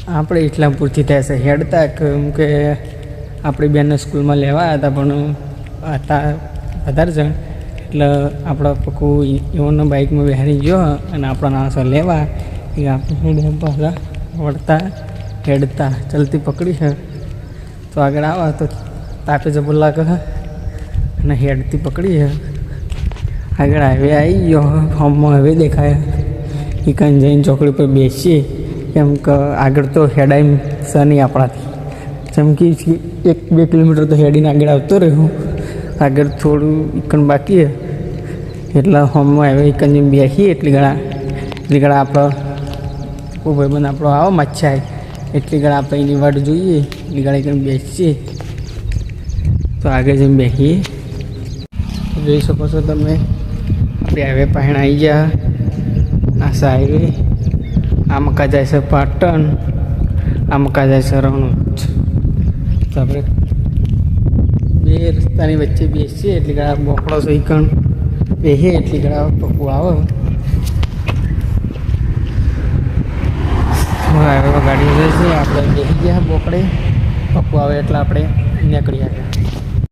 આપણે ઇસ્લામપુરથી થાય છે હેડતા કેમ કે આપણી બેનને સ્કૂલમાં લેવા હતા પણ હતા વધારે જણ એટલે આપણા પક્કું એઓના બાઇકમાં બેહારી ગયો અને આપણા નાસો લેવા એ આપણે પાછા વળતા હેડતા ચલતી પકડી છે તો આગળ આવા તો તાપે જબર લાગે છે અને હેડતી પકડી છે આગળ હાઈવે આવી ગયો હોમમાં હવે દેખાય એ કાન જઈને ચોકડી પર બેસીએ કેમ કે આગળ તો હેડાઈ છે નહીં આપણાથી જેમ કે 1-2 કિલોમીટર તો હેડીને આગળ આવતો રહ્યો આગળ થોડું ઇકન બાકી એટલે હોમમાં હવે ઇકન જેમ બેસીએ એટલી ઘણા આપણો કોઈ ભાઈબંધ આપણો આવો મચ્છાય એટલી ઘણા આપણે એની વાટ જોઈએ એટલી ઘણા ઇકન બેસીએ તો આગળ જેમ બેસીએ જોઈ શકો છો તમે આપણે હાઈવે પાસે આવી ગયા આશા હાઈવે આ મકા જાય છે પાટણ આ મકા જાય છે રણુજ તો આપણે બે રસ્તાની વચ્ચે બેસીએ એટલી ઘણા બોકડો સહીકણ બેસીએ એટલી ઘણા પપ્પુ આવે હાઈવે ગાડી જશે આપણે બેસી ગયા બોકડે પપ્પુ આવે એટલે આપણે નીકળી આવ્યા